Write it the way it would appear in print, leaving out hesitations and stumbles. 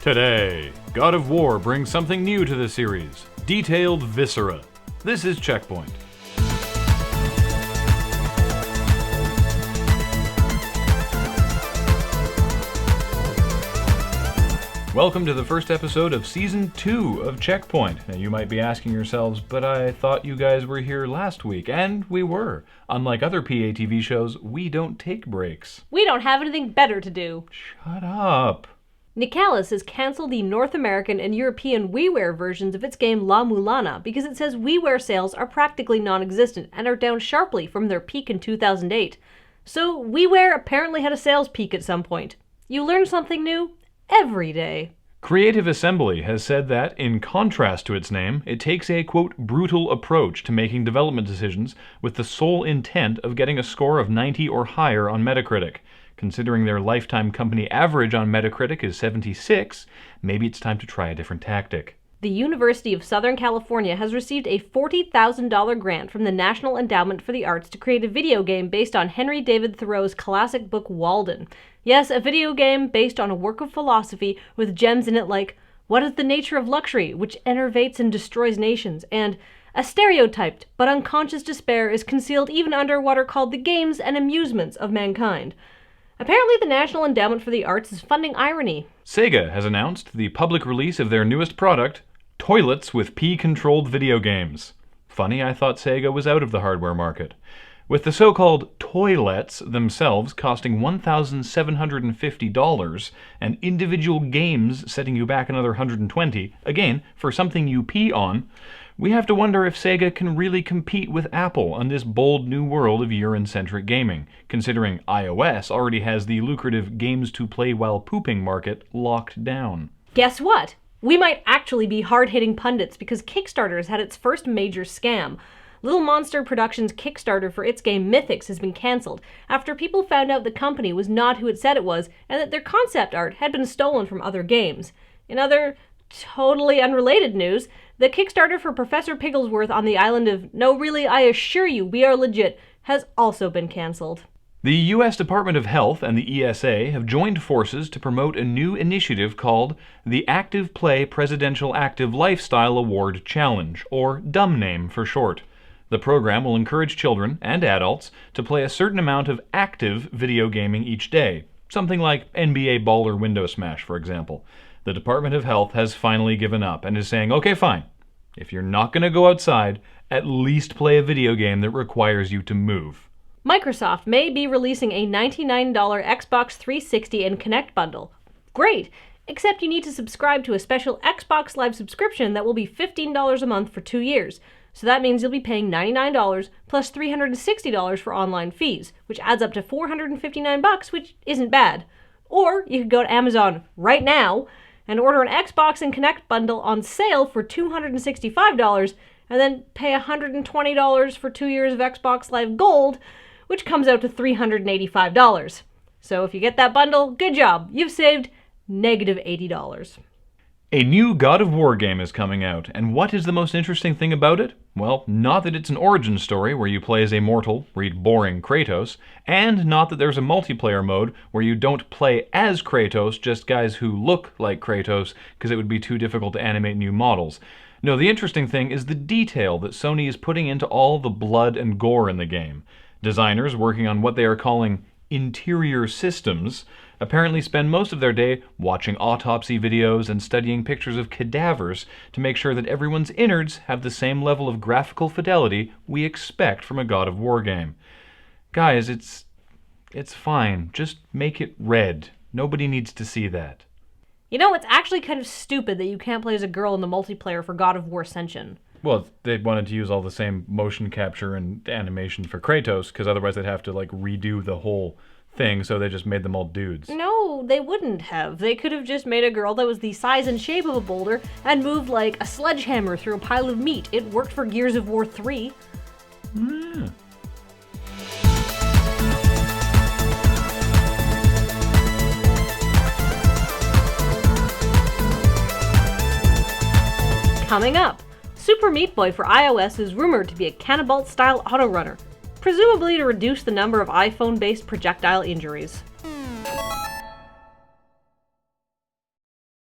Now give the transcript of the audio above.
Today, God of War brings something new to the series, detailed viscera. This is CheckPoint. Welcome to the first episode of Season 2 of CheckPoint. Now you might be asking yourselves, but I thought you guys were here last week, and we were. Unlike other PA TV shows, we don't take breaks. We don't have anything better to do. Shut up. Nicalis has cancelled the North American and European WiiWare versions of its game La Mulana because it says WiiWare sales are practically non-existent and are down sharply from their peak in 2008. So WiiWare apparently had a sales peak at some point. You learn something new every day. Creative Assembly has said that, in contrast to its name, it takes a, quote, brutal approach to making development decisions with the sole intent of getting a score of 90 or higher on Metacritic. Considering their lifetime company average on Metacritic is 76, maybe it's time to try a different tactic. The University of Southern California has received a $40,000 grant from the National Endowment for the Arts to create a video game based on Henry David Thoreau's classic book Walden. Yes, a video game based on a work of philosophy with gems in it like, what is the nature of luxury, which enervates and destroys nations, and a stereotyped but unconscious despair is concealed even under what are called the games and amusements of mankind. Apparently, the National Endowment for the Arts is funding irony. Sega has announced the public release of their newest product, toilets with P-controlled video games. Funny, I thought Sega was out of the hardware market. With the so-called toilets themselves costing $1,750 and individual games setting you back another $120, again, for something you pee on, we have to wonder if Sega can really compete with Apple on this bold new world of urine-centric gaming, considering iOS already has the lucrative games-to-play-while-pooping market locked down. Guess what? We might actually be hard-hitting pundits because Kickstarter has had its first major scam. Little Monster Productions' Kickstarter for its game Mythics has been cancelled after people found out the company was not who it said it was and that their concept art had been stolen from other games. In other totally unrelated news, the Kickstarter for Professor Pigglesworth on the island of No Really, I Assure You, We Are Legit has also been cancelled. The U.S. Department of Health and the ESA have joined forces to promote a new initiative called the Active Play Presidential Active Lifestyle Award Challenge, or dumb name for short. The program will encourage children and adults to play a certain amount of active video gaming each day, something like NBA Baller Window Smash, for example. The Department of Health has finally given up and is saying, okay, fine. If you're not going to go outside, at least play a video game that requires you to move. Microsoft may be releasing a $99 Xbox 360 and Kinect bundle. Great! Except you need to subscribe to a special Xbox Live subscription that will be $15 a month for 2 years. So that means you'll be paying $99 plus $360 for online fees, which adds up to $459, which isn't bad. Or you could go to Amazon right now and order an Xbox and Kinect bundle on sale for $265 and then pay $120 for 2 years of Xbox Live Gold, which comes out to $385. So if you get that bundle, good job. You've saved negative $80. A new God of War game is coming out, and what is the most interesting thing about it? Well, not that it's an origin story where you play as a mortal, read boring Kratos, and not that there's a multiplayer mode where you don't play as Kratos, just guys who look like Kratos, because it would be too difficult to animate new models. No, the interesting thing is the detail that Sony is putting into all the blood and gore in the game. Designers working on what they are calling interior systems apparently spend most of their day watching autopsy videos and studying pictures of cadavers to make sure that everyone's innards have the same level of graphical fidelity we expect from a God of War game. Guys, it's fine. Just make it red. Nobody needs to see that. You know, it's actually kind of stupid that you can't play as a girl in the multiplayer for God of War Ascension. Well, they wanted to use all the same motion capture and animation for Kratos, because otherwise they'd have to, redo the whole thing, so they just made them all dudes. No, they wouldn't have. They could have just made a girl that was the size and shape of a boulder and moved like a sledgehammer through a pile of meat. It worked for Gears of War 3. Yeah. Coming up, Super Meat Boy for iOS is rumored to be a Cannibalt-style autorunner. presumably to reduce the number of iPhone-based projectile injuries.